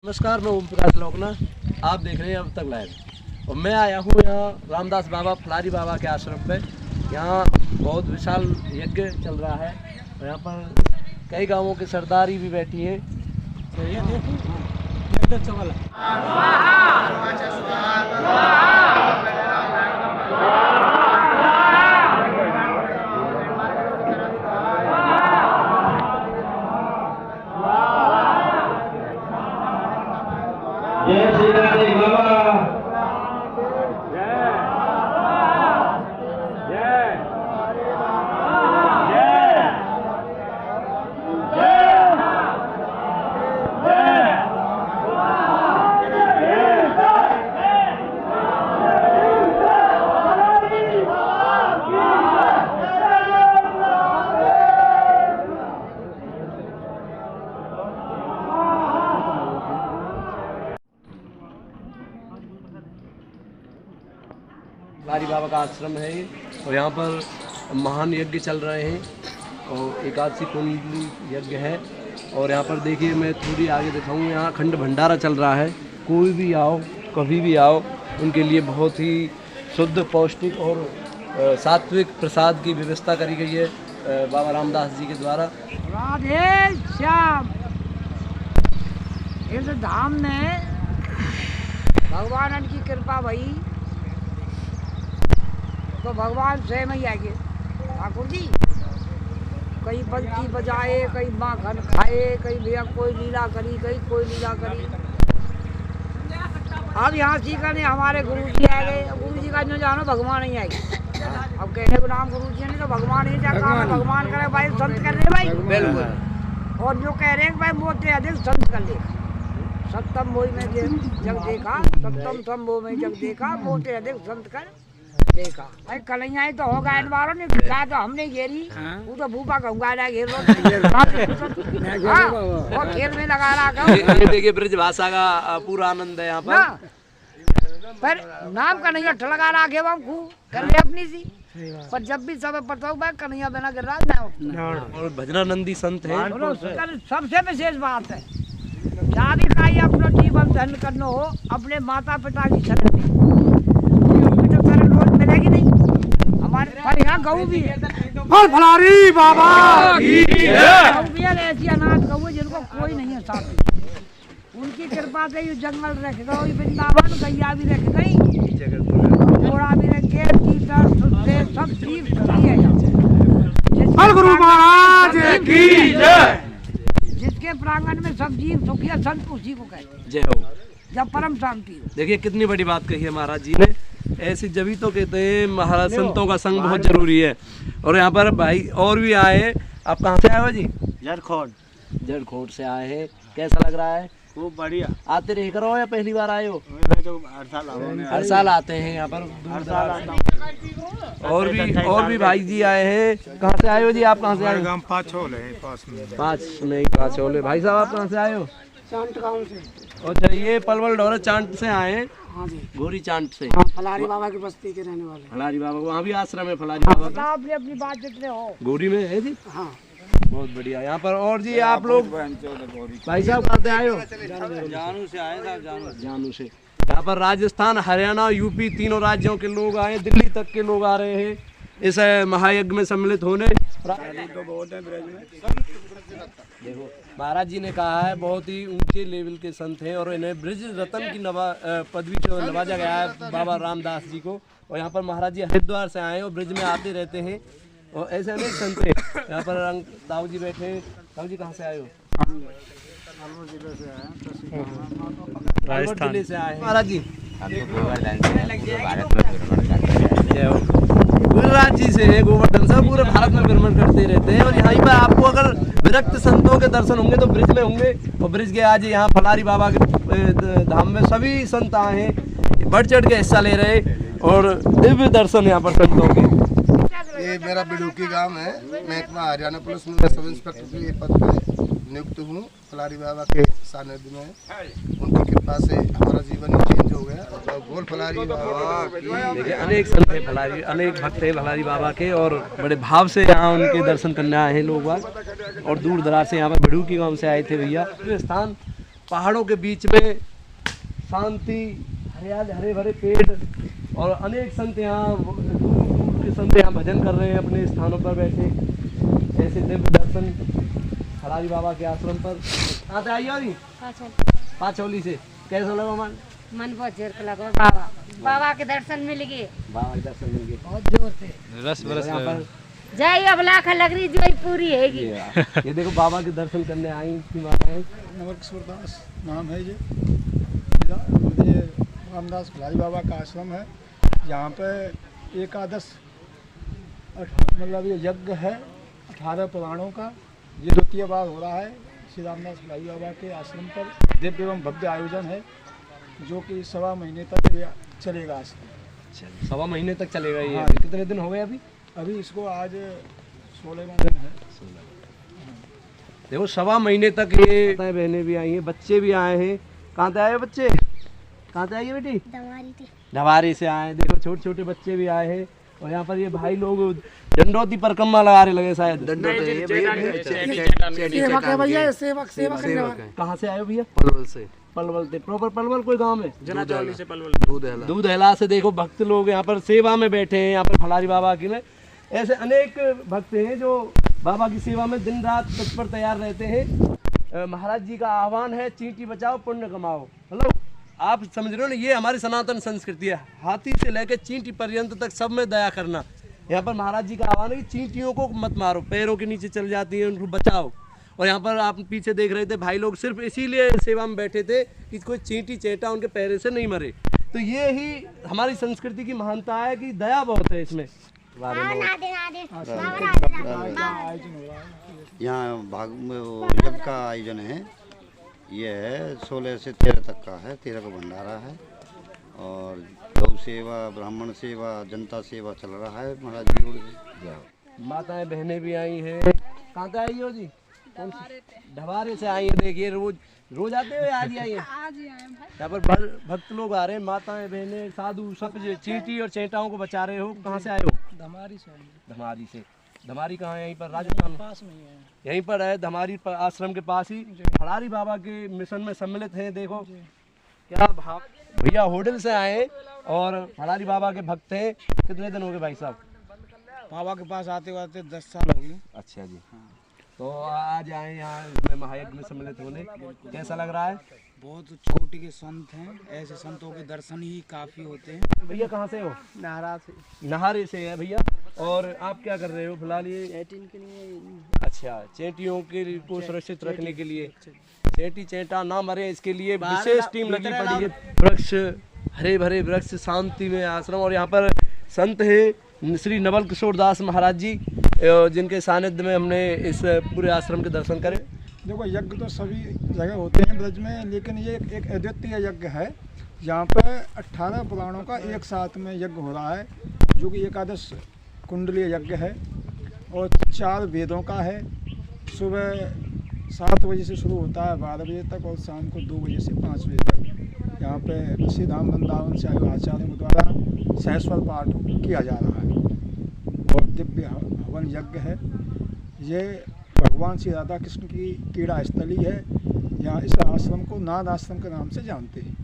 नमस्कार, मैं ओम प्रकाश लोकना। आप देख रहे हैं अब तक लाइव। और मैं आया हूँ यहाँ रामदास बाबा फलारी बाबा के आश्रम पे। यहाँ बहुत विशाल यज्ञ चल रहा है और यहाँ पर कई गांवों के सरदारी भी बैठी हैं। तो ये जय श्री राधे बाबा फलारी बाबा का आश्रम है ये। और यहाँ पर महान यज्ञ चल रहे हैं और एकादशी कुंडली यज्ञ है। और यहाँ पर देखिए, मैं थोड़ी आगे दिखाऊँ, यहाँ अखंड भंडारा चल रहा है। कोई भी आओ, कभी भी आओ, उनके लिए बहुत ही शुद्ध, पौष्टिक और सात्विक प्रसाद की व्यवस्था करी गई है बाबा रामदास जी के द्वारा। राधे श्याम। इस धाम में भगवान की कृपा भई तो भगवान स्वयं ही आएंगे। ठाकुर जी कहीं बंसी बजाए, कहीं माखन खाए, कहीं भैया कोई लीला करी, कहीं कोई लीला करी। अब यहाँ सीखने हमारे गुरु जी आ गए। गुरु जी का जो जानो भगवान ही आएगी। अब कहने को नाम गुरु जी नहीं तो भगवान ही जा काम भगवान करे भाई, संत कर ले भाई। बिल्कुल। और जो कह रहे हैं भाई मोटे अधिक संत कर ले। सप्तम भोई में जग देखा, सप्तम संभो में जग देखा, मोटे अधिक संत कर देखा। भाई कन्हैया तो होगा इन बारों ने दिखा तो हमने घेरी। वो तो भूपा कहूँगा ना घेर लो। और खेल में लगा रहा। ये देखिए, ब्रज भाषा का पूरा आनंद है यहाँ पर नाम कन्हैया लगा रहा है। हम खूब कर ले अपनी सी। पर जब भी सब पता होगा कन्हैया बिना गिर रहा ना। और भजनानंदी संत है। सबसे विशेष बात है, शादी का ही अपना जीवन धन करना हो अपने माता पिता की शरण में, तो शरण रोज मिलेगी नहीं। हमारे पर यहाँ गऊ भी है। फलारी बाबा की जय। गऊ भी है, ऐसी अनाथ गऊ है जिनको कोई नहीं है साथ में। उनकी कृपा से ये जंगल रख गई, वृंदावन गैया भी रख गई, घोड़ा भी रख गए, तीतर सुनते सब चीज है। गुरु महाराज की जय। जिसके प्रांगण में सब जीव सुखी है, संत उसी को कहते हैं। जय हो। जब परम शांति हो। देखिए कितनी बड़ी बात कही है महाराज जी ने। ऐसी जभी तो कहते हैं महाराज, संतों का संग बहुत जरूरी है। और यहाँ पर भाई और भी आए हैं। आप कहाँ से आए हो जी? जड़खोट से आए हैं। कैसा लग रहा है? खूब बढ़िया। आते रह करो या पहली बार आए हो? हर साल आते हैं यहाँ पर दूर दराज से। और भी भाई जी आए हैं। कहाँ से आए हो जी? आप कहाँ से आए हो? पाँच में पाँचोले। भाई साहब आप कहाँ से आए हो? चांट गाँव से। अच्छा, ये पलवल डोरा चांट से आए हैं। हाँ जी। गोरी चांट से। हाँ, फलारी बाबा की बस्ती के रहने वाले। फलारी बाबा, वहाँ भी आश्रम है फलारी बाबा का। आपने अपनी बात जितने हो। गोरी में है जी। हाँ, बहुत बढ़िया। यहाँ पर और जी आप लोग भाई साहब कहाँ से आए हो? जानू से आए साहब। जानू से। यहाँ पर राजस्थान, हरियाणा, यूपी तीनों राज्यों के लोग आए, दिल्ली तक के लोग आ रहे हैं इस महायज्ञ में सम्मिलित होने। देखो महाराज जी ने कहा है बहुत ही ऊंचे लेवल के संत हैं और इन्हें ब्रज रत्न की पदवी से नवाजा गया है बाबा रामदास जी को। और यहाँ पर महाराज जी हरिद्वार से आए और ब्रज में आते रहते हैं और ऐसे अनेक संत हैं। यहाँ पर ताऊ जी बैठे हैं। ताऊ जी कहाँ से आए हो? राजस्थान जिले से आए हैं महाराज जी। गुजरात जी से है, गोवर्धन से पूरे भारत में भ्रमण करते रहते हैं। और यहाँ पर आपको अगर विरक्त संतों के दर्शन होंगे तो ब्रिज में होंगे। और ब्रिज के आज यहाँ फलारी बाबा के धाम में सभी संत आए हैं, बढ़ चढ़ के हिस्सा ले रहे और दिव्य दर्शन यहाँ पर संतों के। ये मेरा बिडुकी गांव है। महकमा हरियाणा पुलिस में सब इंस्पेक्टर के पद पर नियुक्त हूँ। फलारी बाबा के सानिध्य में उनकी कृपा से हमारा जीवन चेंज हो गया। और बोल फलारी बाबा की। देखिए अनेक संत हैं फलारी, अनेक भक्त हैं फलारी बाबा के और बड़े भाव से यहाँ उनके दर्शन करने आए हैं लोग बाग। और दूर दराज से यहाँ पर बिडुकी गांव से आए थे भैया। स्थान पहाड़ों के बीच में शांति, हरियाली, हरे भरे पेड़ और अनेक संत यहाँ, दूर दूर के संत यहाँ भजन कर रहे हैं अपने स्थानों पर बैठे। ऐसे दिव्य दर्शन फलारी बाबा के आश्रम पर। कहाँ से आई हो जी? पाचौली से। कैसा लगा मन? मन बहुत जोर का लगा बाबा, बाबा के दर्शन मिल गए, बाबा के दर्शन मिल गए बहुत जोर से। रस बरस यहाँ पर जय अब लाख लग रही जो पूरी हैगी। ये देखो बाबा के दर्शन करने आई थी माताएं। नवल दास नाम है ये रामदास फलारी बाबा का आश्रम है। यहाँ पे एकादश मतलब ये यज्ञ है 18 पुराणों का, ये द्वितीय बार हो रहा है श्री रामदास फलारी बाबा के आश्रम पर। दिव्य एवं भव्य आयोजन है जो कि 1.25 महीने तक ये चलेगा आश्रम। 1.25 महीने तक चलेगा ये। हाँ। कितने दिन हो गए अभी? अभी इसको आज 16वां दिन है। देखो 1.25 महीने तक ये बहनें भी आई हैं, बच्चे भी आए हैं। कहाँ से आए हो बच्चे? कहाँ से आई है बेटी? ढवारी से आए हैं। देखो छोटे छोटे बच्चे भी आए हैं। और यहाँ पर ये भाई लोग दंडोती परिक्रमा लगा रहे लगे शायद। सेवक है भैया, सेवक करने वाले। कहाँ से आए हो भैया? पलवल से। पलवल से। प्रॉपर पलवल कोई गांव में? जनाचौली से पलवल। दूध दूधहला से। देखो भक्त लोग यहाँ पर सेवा में बैठे हैं, यहाँ पर फलारी बाबा की में। ऐसे अनेक भक्त हैं जो बाबा की सेवा में दिन रात तत्पर तैयार रहते हैं। महाराज जी का आह्वान है, चींटी बचाओ पुण्य कमाओ। हेलो, आप समझ रहे हो ना, ये हमारी सनातन संस्कृति है। हाथी से लेकर चींटी पर्यंत तक सब में दया करना। यहाँ पर महाराज जी का आह्वान है कि चींटियों को मत मारो, पैरों के नीचे चल जाती हैं, उनको बचाओ। और यहाँ पर आप पीछे देख रहे थे भाई लोग सिर्फ इसीलिए सेवा में बैठे थे कि कोई चींटी चेटा उनके पैरे से नहीं मरे। तो ये ही हमारी संस्कृति की महानता है कि दया बहुत है इसमें। यहाँ भाग में वो यज्ञ का आयोजन है। ये है 16 से 13 तक का है। 13 का भंडारा है और गौ सेवा, ब्राह्मण सेवा, जनता सेवा चल रहा है महाराज जी रोड से। माताएं बहनें भी आई हैं। कहाँ से आई हो जी? ढवारे से आई है। देखिए रोज आते हुए आज ही आई है। यहाँ पर भक्त लोग आ रहे हैं, माताएं बहनें साधु सब चींटी और चेटाओं को बचा रहे हो। कहाँ से आए हो? धमारी से। धमारी से। धमारी कहाँ है? यहीं पर राजस्थान पास में ही है। यहीं पर है धमारी आश्रम के पास ही। फलारी बाबा के मिशन में सम्मिलित हैं। देखो क्या भाव। भैया होटल से आए और फलारी बाबा के भक्त हैं। कितने दिन हो गए भाई साहब? बाबा के पास आते आते 10 साल हो गए। अच्छा जी। तो आज आए यहाँ महायज्ञ में सम्मिलित होने, कैसा लग रहा है? बहुत छोटे के संत हैं, ऐसे संतों के दर्शन ही काफी होते हैं। भैया कहाँ से हो? नारा से। नहारे से है भैया। और आप क्या कर रहे हो फिलहाल? ये के लिए। अच्छा, चेंटियों के को सुरक्षित रखने के लिए, चेंटी चेंटा ना मरे इसके लिए विशेष टीम लगी पड़ी है। वृक्ष, हरे भरे वृक्ष, शांति में आश्रम। और यहाँ पर संत है श्री नवल किशोर दास महाराज जी, जिनके सानिध्य में हमने इस पूरे आश्रम के दर्शन करे। देखो यज्ञ तो सभी जगह होते हैं ब्रज में, लेकिन ये एक अद्वितीय यज्ञ है। यहाँ पे 18 पुराणों का एक साथ में यज्ञ हो रहा है, जो कि एकादश कुंडलीय यज्ञ है और 4 वेदों का है। सुबह 7 बजे से शुरू होता है 12 बजे तक और शाम को 2 बजे से 5 बजे तक। यहाँ पे श्री धाम वृंदावन से आचार्यों द्वारा सहस्वर पाठ किया जा रहा है और दिव्य हवन यज्ञ है। ये भगवान श्री राधा कृष्ण की क्रीड़ा स्थली है। यहाँ इस आश्रम को नाद आश्रम के नाम से जानते हैं।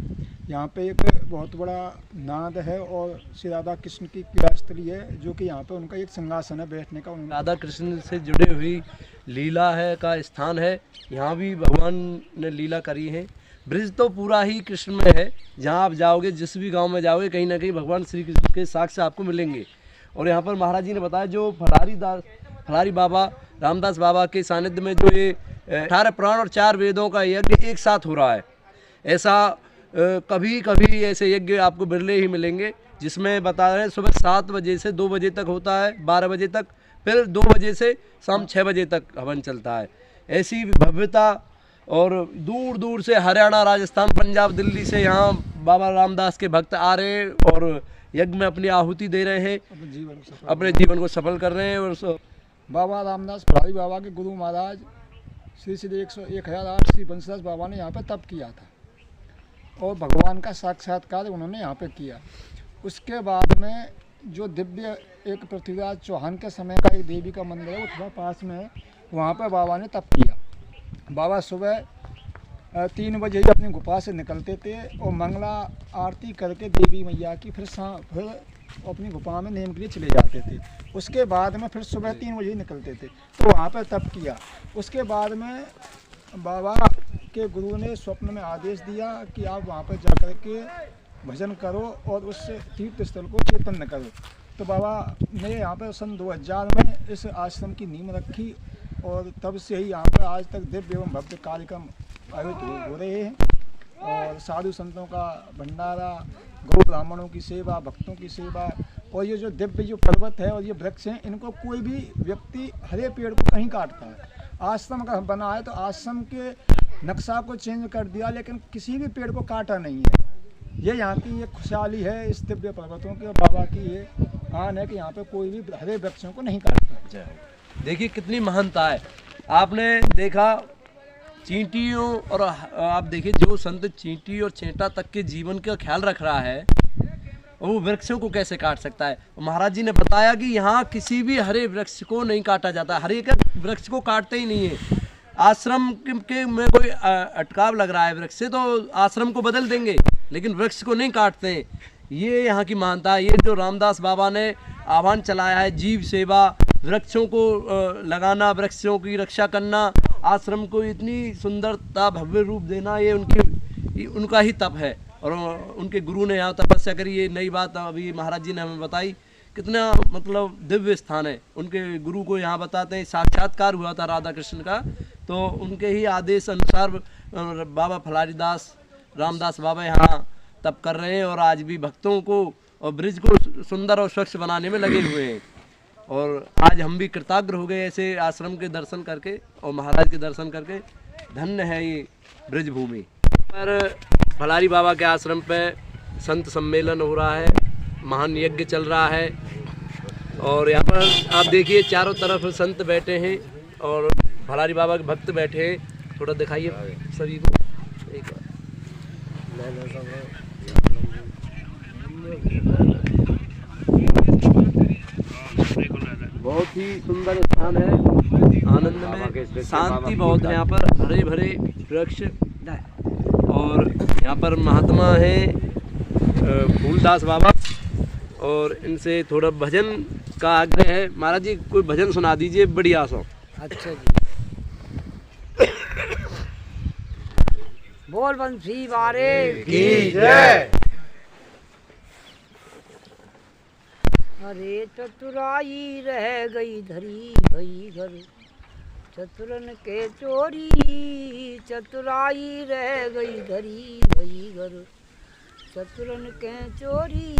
यहाँ पे एक बहुत बड़ा नाद है और श्री राधा कृष्ण की क्रीड़ा स्थली है, जो कि यहाँ पे उनका एक सिंहासन है बैठने का। राधा कृष्ण से जुड़े हुई लीला है का स्थान है। यहाँ भी भगवान ने लीला करी है। ब्रिज तो पूरा ही कृष्ण में है। जहाँ आप जाओगे, जिस भी गांव में जाओगे, कहीं ना कहीं भगवान श्री कृष्ण के साक्ष्य आपको मिलेंगे। और यहाँ पर महाराज जी ने बताया जो फलारी बाबा रामदास बाबा के सानिध्य में जो ये 18 पुराण और 4 वेदों का यज्ञ एक साथ हो रहा है, ऐसा कभी कभी ऐसे यज्ञ आपको बिरले ही मिलेंगे। जिसमें बता रहे हैं सुबह 7 बजे से 2 बजे तक होता है, 12 बजे तक, फिर 2 बजे से शाम 6 बजे तक हवन चलता है। ऐसी भव्यता। और दूर दूर से हरियाणा, राजस्थान, पंजाब, दिल्ली से यहाँ बाबा रामदास के भक्त आ रहे हैं और यज्ञ में अपनी आहुति दे रहे हैं, अपने जीवन को सफल कर रहे हैं। और बाबा रामदास फलारी बाबा के गुरु महाराज श्री 1008 श्री बंसीदास बाबा ने यहाँ पे तप किया था और भगवान का साक्षात्कार उन्होंने यहाँ पे किया। उसके बाद में जो दिव्य एक पृथ्वीराज चौहान के समय का एक देवी का मंदिर है, वो थोड़ा पास में है, वहाँ पे बाबा ने तप किया। बाबा सुबह 3 बजे ही अपनी गुफा से निकलते थे और मंगला आरती करके देवी मैया की फिर अपनी गुफा में नेम के लिए चले जाते थे। उसके बाद में फिर सुबह 3 बजे ही निकलते थे, तो वहाँ पर तप किया। उसके बाद में बाबा के गुरु ने स्वप्न में आदेश दिया कि आप वहाँ पर जा कर के भजन करो और उस तीर्थ स्थल को चैतन्य करो। तो बाबा ने यहाँ पर सन 2000 में इस आश्रम की नींव रखी और तब से ही यहाँ पर आज तक दिव्य एवं भव्य कार्यक्रम आयोजित हो रहे हैं और साधु संतों का भंडारा, गौ ब्राह्मणों की सेवा, भक्तों की सेवा। और ये जो दिव्य जो पर्वत है और ये वृक्ष हैं, इनको कोई भी व्यक्ति हरे पेड़ को कहीं काटता है। आश्रम का बना है तो आश्रम के नक्शा को चेंज कर दिया, लेकिन किसी भी पेड़ को काटा नहीं है। ये यहाँ की ये खुशहाली है इस दिव्य पर्वतों के, बाबा की ये आन है कि यहाँ पे कोई भी हरे वृक्षों को नहीं काटता। देखिए कितनी महानता है। आपने देखा चींटियों, और आप देखिए जो संत चींटी और चेंटा तक के जीवन का ख्याल रख रहा है वो वृक्षों को कैसे काट सकता है। महाराज जी ने बताया कि यहाँ किसी भी हरे वृक्ष को नहीं काटा जाता, हरे एक वृक्ष को काटते ही नहीं है। आश्रम के में कोई अटकाव लग रहा है वृक्ष से तो आश्रम को बदल देंगे, लेकिन वृक्ष को नहीं काटते हैं। ये यहाँ की मानता है। ये जो रामदास बाबा ने आह्वान चलाया है, जीव सेवा, वृक्षों को लगाना, वृक्षों की रक्षा करना, आश्रम को इतनी सुंदरता भव्य रूप देना, ये उनका ही तप है। और उनके गुरु ने यहाँ तपस्या करी। ये नई बात अभी महाराज जी ने हमें बताई। कितना मतलब दिव्य स्थान है। उनके गुरु को यहाँ बताते हैं साक्षात्कार हुआ था राधा कृष्ण का, तो उनके ही आदेश अनुसार बाबा फलारी दास रामदास बाबा यहाँ तप कर रहे हैं और आज भी भक्तों को और ब्रिज को सुंदर और स्वच्छ बनाने में लगे हुए हैं। और आज हम भी कृतज्ञ हो गए ऐसे आश्रम के दर्शन करके और महाराज के दर्शन करके। धन्य है ये ब्रिज भूमि। पर फलारी बाबा के आश्रम पे संत सम्मेलन हो रहा है, महान यज्ञ चल रहा है और यहाँ पर आप देखिए चारों तरफ संत बैठे हैं और फलारी बाबा के भक्त बैठे हैं। थोड़ा दिखाइए सभी को एक बार। बहुत ही सुंदर स्थान है, आनंद में शांति बहुत है। यहाँ पर हरे भरे वृक्ष और यहाँ पर महात्मा है फूलदास बाबा और इनसे थोड़ा भजन का आग्रह है। महाराज जी कोई भजन सुना दीजिए बढ़िया सा। अच्छा जी। बोल बंसी वारे की जय। अरे चतुराई रह गई धरी भई घर, चतुरन के चोरी चतुराई रह गई धरी भई घर, चतुरन के चोरी।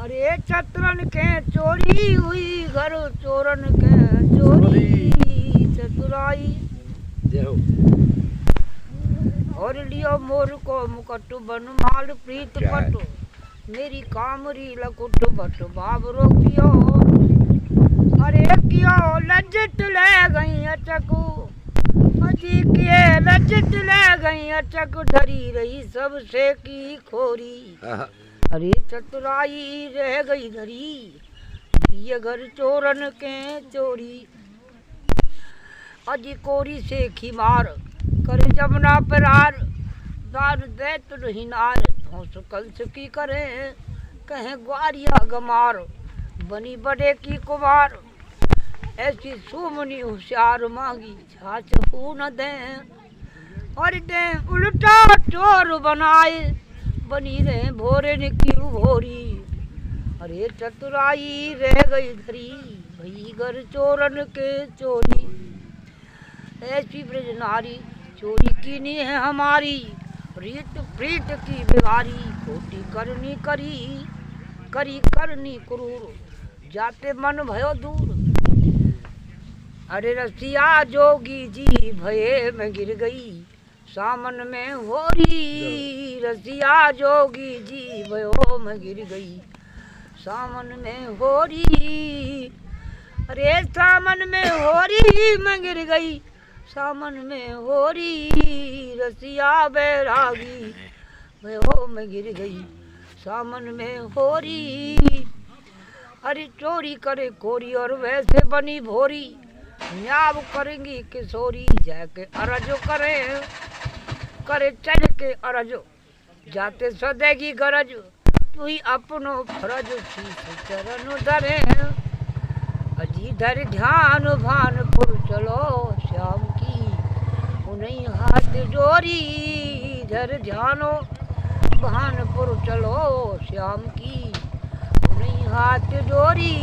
अरे चतुरन के चोरी हुई घर, चोरन के चोरी चतुराई। जय हो। और लियो मोर को मुकट बन माल प्रीत पट, मेरी कामरी लकुट बट बाबरो कियो। अरे कियो लज्जत ले गई अचकू, अजी किए लज्जत ले गई अचक, धरी रही सबसे की खोरी। अरे चतुराई रह गई धरी, ये घर चोरन के चोरी। अजी कोरी से खिमार कर जमुना परार, दार दैत रही नार, हंस कलश की करे कहे ग्वारिया गमार, बनी बड़े की कुमार। ऐसी सुमनी होशियार मांगी छाछ हू न दे, और दे उल्टा चोर बनाए, बनी रहे भोरे ने की भोरी। अरे चतुराई रह गई धरी, भई घर चोरन के चोरी। ऐसी ब्रज नारी चोरी कीनी है हमारी, प्रीत प्रीत की बिगारी, खोटी करनी करी करी करनी क्रूर, जाते मन भयो दूर। अरे रसिया जोगी जी भये में गिर गई, सामन में होरी। रसिया जोगी जी भयो में गिर गई, सामन में होरी। अरे सामन में होरी में गिर गई, सामन में होरी। रसिया बैरागी भयो में गिर गई, सामन में होरी। अरे चोरी करे कोरी और वैसे बनी भोरी, न्याव करेंगी किशोरी जाके अरजो करे चल के अरजो जाते सदेगी गरज तू ही अपनो फरज शीश चरण धरे अजी धर ध्यान भानपुर चलो श्याम की उन्हीं हाथ जोड़ी धर ध्यानो भानपुर चलो श्याम की उन्हीं हाथ जोड़ी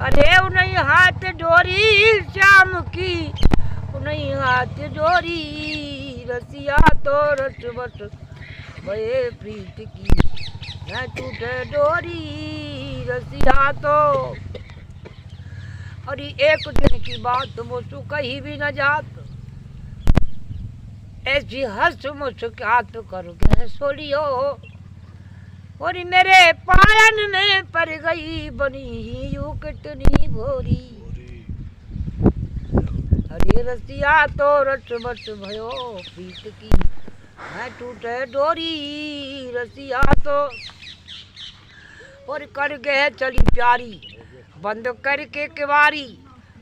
अरे उन्हीं हाथ जोड़ी श्याम की उन्हीं हाथ जोड़ी रसिया तो रट बट भये प्रीत की न टूटे डोरी रसिया तो। अरे एक दिन की बात मुझको कहीं भी न जात ऐसी हंस मुस्कात कर गए सोलियो और मेरे पायन में पड़ गई बनी ही यूं कितनी भोरी। अरे रसिया तो रट बट भयो प्रीत की मैं टूटे डोरी रसिया तो। और कर गए चली प्यारी बंद करके किवारी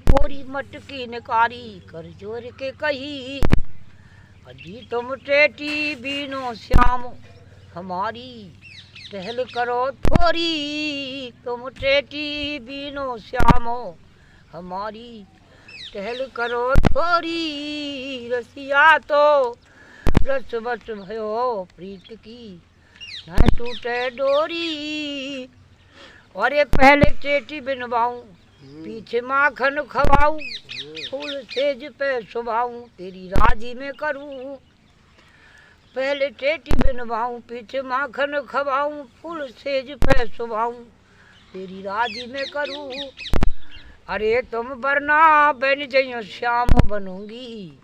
पूरी मटकी निकारी कर जोर के कही अजी तुम टेटी बीनो श्याम हमारी टहल करो थोड़ी तुम टेटी बीनो श्यामो हमारी टहल करो थोड़ी रसिया तो रस बस भयो प्रीत की न टूटे डोरी। और ये पहले चेटी बिनवाऊं पीछे माखन खवाऊं फूल सेज पे सुभाऊं तेरी राजी में करूं। पहले चेटी बिनवाऊं पीछे माखन खवाऊं फूल सेज पे सुभाऊं तेरी राजी में करूं। अरे तुम वरना बन जइयो श्याम बनूंगी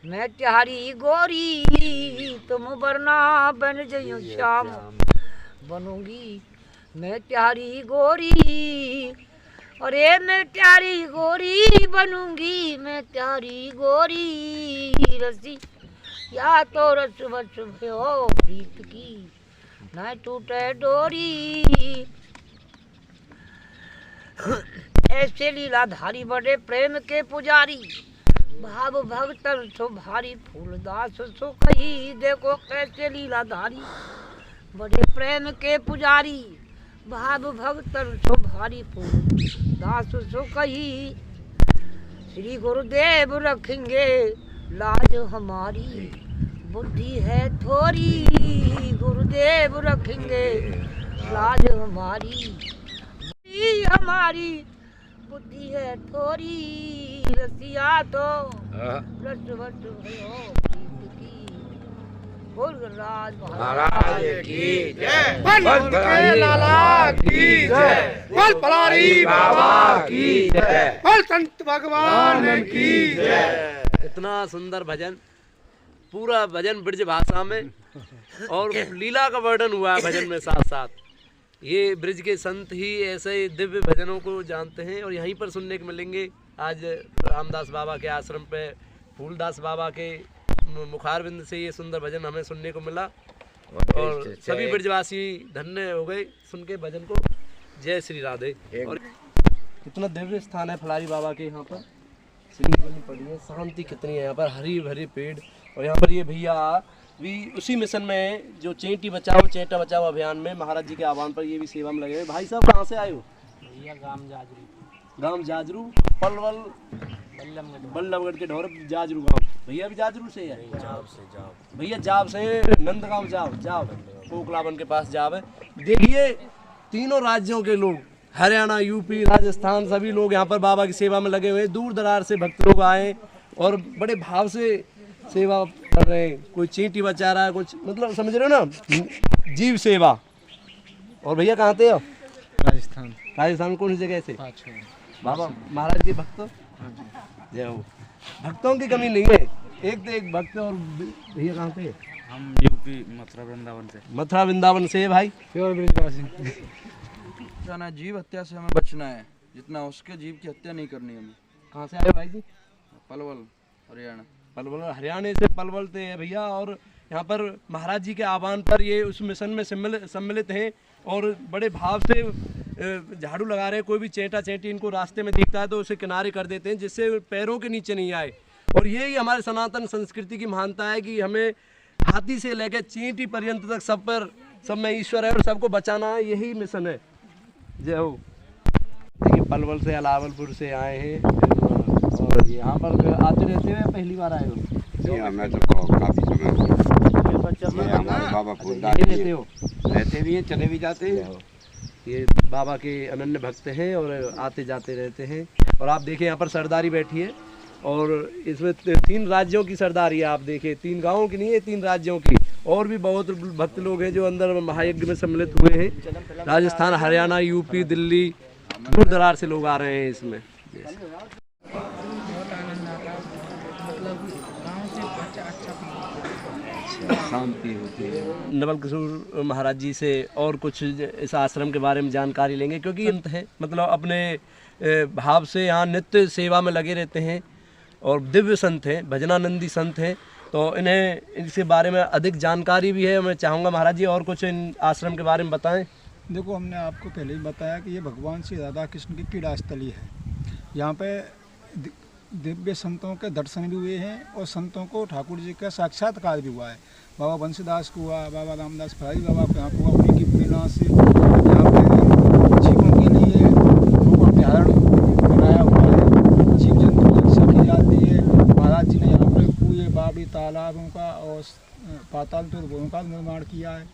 मैं तुम्हारी गोरी तुम वरना बन जइयो श्याम बनूंगी मैं तुम्हारी गोरी। अरे मैं तुम्हारी गोरी बनूंगी मैं तुम्हारी गोरी रसी या तो रस बस भयो प्रीत की न टूटे डोरी। ऐसे लीलाधारी बड़े प्रेम के पुजारी भाव भक्तन सो भारी फूलदास सो कही देखो कैसे लीलाधारी बड़े प्रेम के पुजारी भाव भक्तन सो भारी फूलदास सो कही। श्री गुरुदेव रखेंगे लाज हमारी बुद्धि है थोड़ी गुरुदेव रखेंगे लाज हमारी बुद्धि है थोड़ी रसिया तो रस वस भयो प्रीत की। बोल गणराज महाराज की जय बोल के लाला की जय बोल पलारी बाबा की जय बोल संत भगवान की जय। इतना सुंदर भजन पूरा भजन ब्रज भाषा में और लीला का वर्णन हुआ है भजन में साथ साथ। ये ब्रज के संत ही ऐसे दिव्य भजनों को जानते हैं और यहीं पर सुनने को मिलेंगे। आज रामदास बाबा के आश्रम पे फूलदास बाबा के मुखारबिंद से ये सुंदर भजन हमें सुनने को मिला और सभी ब्रजवासी धन्य हो गए सुन के भजन को। जय श्री राधे। और कितना दिव्य स्थान है फलारी बाबा के यहाँ पर सीढ़ी बनी पड़ी है शांति कितनी है यहाँ पर हरी भरी पेड़। और यहाँ पर ये भैया भी उसी मिशन में जो चेंटी बचाओ चेंटा बचाओ अभियान में महाराज जी के आह्वान पर ये भी सेवा में लगे हुए। भाई साहब कहाँ से आए हो? भैया गांव जाजरू पलवल बल्लभगढ़ के ढोर जाजरू गांव। भैया भी जाजरू से है? भैया जाब से नंदगांव जाब पोखलावन के पास जाब है। देखिए तीनों राज्यों के लोग हरियाणा यूपी राजस्थान सभी लोग यहाँ पर बाबा की सेवा में लगे हुए। दूर दरार से भक्त लोग आए और बड़े भाव से सेवा कर रहे हैं। कोई चींटी बचा रहा है कुछ मतलब समझ रहे हो ना जीव सेवा। और भैया कहाँ थे आप? राजस्थान कौन सी जगह से? बाबा महाराज के भक्त जय हो। भक्तों की कमी नहीं है एक तो एक भक्त। और भैया कहाँ थे? हम यूपी मथुरा वृंदावन से भाई जाना जीव हत्या से हमें बचना है जितना उसके जीव की हत्या नहीं करनी हमें। कहाँ से आए भाई जी? पलवल हरियाणा। पलवल हरियाणा से पलवल थे भैया। और यहाँ पर महाराज जी के आह्वान पर ये उस मिशन में सम्मिलित हैं और बड़े भाव से झाड़ू लगा रहे हैं, कोई भी चेंटा चेंटी इनको रास्ते में दिखता है तो उसे किनारे कर देते हैं जिससे पैरों के नीचे नहीं आए। और यही हमारे सनातन संस्कृति की महानता है कि हमें हाथी से लेकर चींटी पर्यंत तक सब में ईश्वर है और सबको बचाना है, यही मिशन है। जय हो। देखिए पलवल से अलावलपुर से आए हैं और यहाँ पर आते रहते हैं, पहली बार आए हो? मैं तो काफी समय हो गया। हमारे बाबा फूलदार रहते हो? रहते भी हैं, चले भी जाते हैं। ये बाबा के अनन्य भक्त हैं और आते जाते रहते हैं। और आप देखिए यहाँ पर सरदारी बैठी है और इसमें 3 राज्यों की सरदारी है। आप देखिए 3 गांवों की नहीं है, 3 राज्यों की। और भी बहुत भक्त लोग हैं जो अंदर महायज्ञ में सम्मिलित हुए हैं। राजस्थान, हरियाणा, यूपी, दिल्ली, दूर दरार से लोग आ रहे हैं इसमें। शांति होती है। नवल किशोर महाराज जी से और कुछ इस आश्रम के बारे में जानकारी लेंगे, क्योंकि अंत है मतलब अपने भाव से यहाँ नित्य सेवा में लगे रहते हैं और दिव्य संत हैं, भजनानंदी संत हैं, तो इन्हें इसके बारे में अधिक जानकारी भी है। मैं चाहूँगा महाराज जी और कुछ इन आश्रम के बारे में बताएं। देखो, हमने आपको पहले ही बताया कि ये भगवान श्री राधा कृष्ण की क्रीड़ा स्थली है। यहाँ पे दिव्य संतों के दर्शन भी हुए हैं और संतों को ठाकुर जी का साक्षात्कार भी हुआ है। बाबा बंसीदास को हुआ, बाबा रामदास फरारी बाबा को यहाँ हुआ। उन्हीं की प्रेरणा से यहाँ पे जीवों के लिए लोग अभ्यारण्य बनाया हुआ है, जीव जंतु की रक्षा की जाती है। महाराज जी ने यहाँ पे कुएं, बावड़ी, तालाबों का और पाताल तुर्भों का निर्माण किया है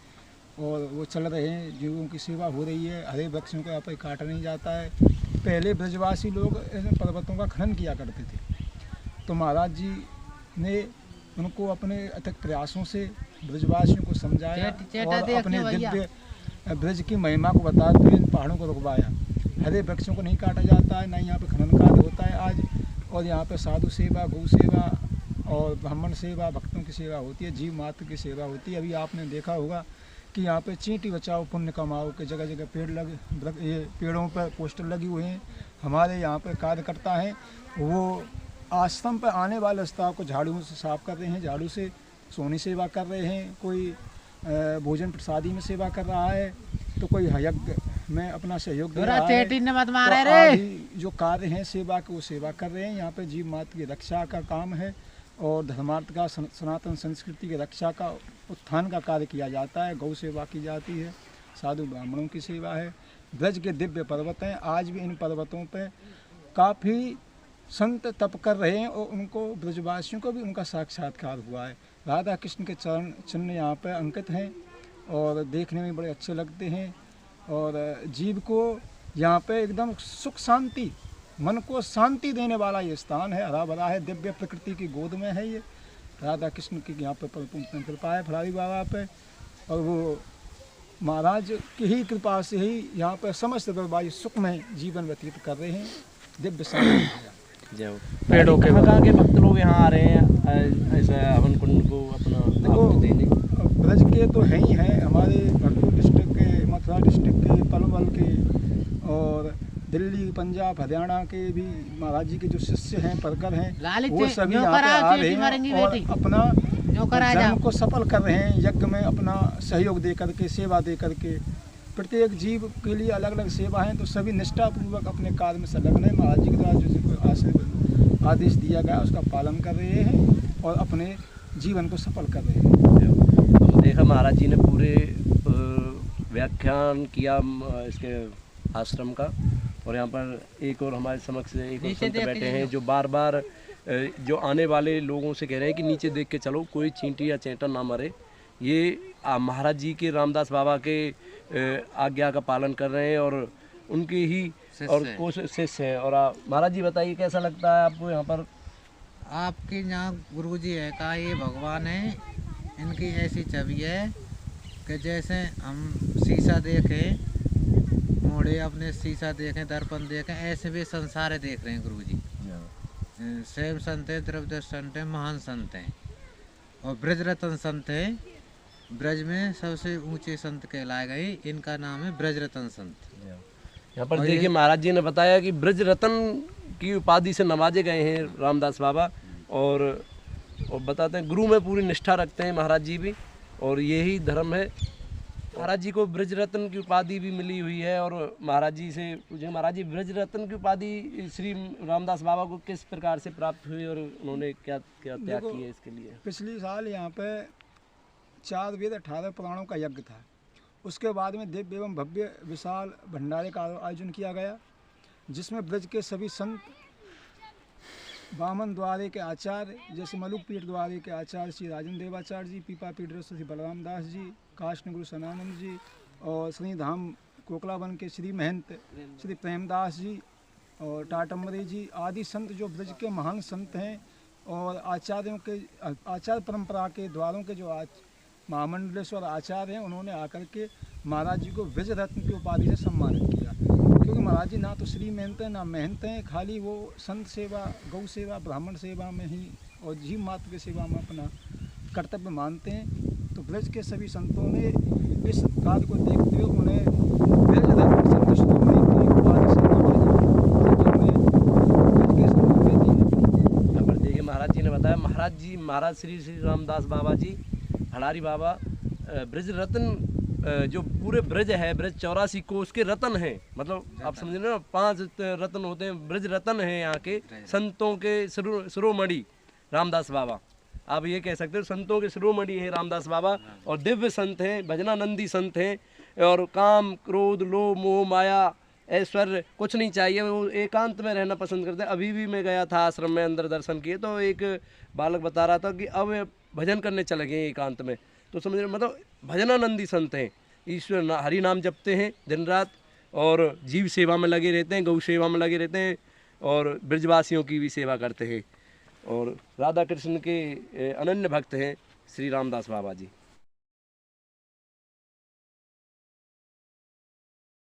और वो चल रहे हैं, जीवों की सेवा हो रही है। हरे वृक्षों को यहाँ पर काटा नहीं जाता है। पहले ब्रजवासी लोग ऐसे पर्वतों का खनन किया करते थे, तो महाराज जी ने उनको अपने अथक प्रयासों से ब्रजवासियों को समझाया और अपने दिव्य ब्रज की महिमा को बताते हुए इन पहाड़ों को रुकवाया। हरे वृक्षों को नहीं काटा जाता है, ना यहाँ पे खनन कार्य होता है आज। और यहाँ पे साधु सेवा, गौ सेवा और ब्राह्मण सेवा, भक्तों की सेवा होती है, जीव मात्र की सेवा होती है। अभी आपने देखा होगा कि यहाँ पे चींटी बचाओ पुण्य कमाओ के जगह जगह पेड़ लगे, ये पेड़ों पर पोस्टर लगे हुए हैं। हमारे यहाँ पे कार्यकर्ता हैं, वो आश्रम पर आने वाले स्टाफ को झाड़ू से साफ कर रहे हैं, झाड़ू से सोनी सेवा कर रहे हैं, कोई भोजन प्रसादी में सेवा कर रहा है, तो कोई यज्ञ में अपना सहयोग दे रहा है। तो आदि जो कार्य हैं सेवा के, वो सेवा कर रहे हैं। यहाँ पे जीव मात्र की रक्षा का काम है और धर्मार्थ का, सनातन संस्कृति की रक्षा का, उत्थान का कार्य किया जाता है। गौ सेवा की जाती है, साधु ब्राह्मणों की सेवा है। ब्रज के दिव्य पर्वत हैं, आज भी इन पर्वतों पे काफ़ी संत तप कर रहे हैं और उनको ब्रजवासियों को भी उनका साक्षात्कार हुआ है। राधा कृष्ण के चरण चिन्ह यहाँ पे अंकित हैं और देखने में बड़े अच्छे लगते हैं। और जीव को यहाँ पे एकदम सुख शांति, मन को शांति देने वाला ये स्थान है। हरा भरा है, दिव्य प्रकृति की गोद में है ये। राधा कृष्ण की यहाँ पे परिपूर्ण कृपा है फरारी बाबा पे, और वो महाराज की ही कृपा से ही यहाँ पे समस्त ब्रजवासी सुख में जीवन व्यतीत कर रहे हैं। दिव्य शांति पेड़ों के के भक्त लोग यहाँ आ रहे हैं ऐसा हवन कुंड को अपना देने। ब्रज के तो है ही हैं, हमारे भरतपुर डिस्ट्रिक्ट के, मथुरा डिस्ट्रिक्ट के, पलवल के और दिल्ली, पंजाब, हरियाणा के भी महाराज जी के जो शिष्य हैं, परकर हैं, वो सभी यहाँ पे आ रहे हैं और अपना जन्म को सफल कर रहे हैं। यज्ञ में अपना सहयोग दे करके, सेवा दे करके। प्रत्येक जीव के लिए अलग अलग सेवा है, तो सभी निष्ठापूर्वक अपने कार्य में संलग्न है। महाराज जी के द्वारा जो आदेश दिया गया उसका पालन कर रहे हैं और अपने जीवन को सफल कर रहे हैं। तो देखा महाराज जी ने पूरे व्याख्यान किया इसके आश्रम का, और यहाँ पर एक और हमारे समक्ष एक और संत बैठे हैं जो बार बार जो आने वाले लोगों से कह रहे हैं कि नीचे देख के चलो, कोई चींटी या चैंटा ना मरे। ये महाराज जी के रामदास बाबा के आज्ञा का पालन कर रहे हैं और उनके ही और शिष्य हैं। और महाराज जी बताइए कैसा लगता है आपको यहाँ पर? आपके यहाँ गुरुजी है का ये भगवान है, इनकी ऐसी छवि है कि जैसे हम शीशा देखें, मोड़े अपने शीशा देखें, दर्पण देखें, ऐसे भी संसार देख रहे हैं गुरुजी। स्वयं संत है, द्रव्य संत है, महान संत हैं और ब्रज रतन संत है। ब्रज में सबसे ऊंचे संत कहलाए गए, इनका नाम है ब्रज रतन संत। यहाँ पर देखिए महाराज जी ने बताया कि ब्रज रतन की उपाधि से नवाजे गए हैं रामदास बाबा, और बताते हैं गुरु में पूरी निष्ठा रखते हैं महाराज जी भी, और यही धर्म है। महाराज जी को ब्रज रत्न की उपाधि भी मिली हुई है। और महाराज जी से पूछे, महाराज जी ब्रज रत्न की उपाधि श्री रामदास बाबा को किस प्रकार से प्राप्त हुई और उन्होंने क्या क्या त्याग किए इसके लिए? पिछले साल यहाँ पे 4 वेद 18 पुराणों का यज्ञ था। उसके बाद में दिव्य एवं भव्य विशाल भंडारे का आयोजन किया गया, जिसमें ब्रज के सभी संत, बामन द्वारे के आचार्य जैसे मलुक पीठ द्वारे के आचार्य श्री राजन देवाचार्य जी, पीपा पीठ श्री बलराम दास जी, काष्ण गुरु सनानंद जी और श्री धाम कोकलावन के श्री महंत श्री प्रेमदास जी और टाटम्बरे जी आदि संत जो ब्रज के महान संत हैं और आचार्यों के आचार्य परंपरा के द्वारों के जो महामंडलेश्वर आचार्य हैं, उन्होंने आकर के महाराज जी को ब्रज रत्न की उपाधि से सम्मानित किया। क्योंकि महाराज जी ना तो श्री महंत हैं ना महंत हैं, खाली वो संत सेवा, गौ सेवा, ब्राह्मण सेवा में ही और जीव मात्र की सेवा में अपना कर्तव्य मानते हैं। तो ब्रज के सभी संतों ने इस बात को देखते हुए उन्हें ब्रज रत्न संत शिरोमणि की उपाधि से यहाँ पर देखिए महाराज जी ने बताया, महाराज श्री रामदास बाबा जी, हलारी बाबा ब्रज रत्न जो पूरे ब्रज है, ब्रज 84 कोष के रत्न हैं, मतलब आप समझ रहे हो 5 रत्न होते हैं, ब्रज रत्न हैं यहाँ के संतों के शिरोमणि रामदास बाबा। आप ये कह सकते हो संतों के शिरोमणि है रामदास बाबा। और दिव्य संत हैं, भजनानंदी संत हैं और काम क्रोध लोभ मोह माया ऐश्वर्य कुछ नहीं चाहिए, वो एकांत में रहना पसंद करते हैं। अभी भी मैं गया था आश्रम में, अंदर दर्शन किए तो एक बालक बता रहा था कि अब भजन करने चले गए एकांत में। तो समझ रहे मतलब भजनानंदी संत हैं, ईश्वर हरि नाम जपते हैं दिन रात और जीव सेवा में लगे रहते हैं, गौ सेवा में लगे रहते हैं और ब्रजवासियों की भी सेवा करते हैं और राधा कृष्ण के अनन्य भक्त हैं श्री रामदास बाबा जी।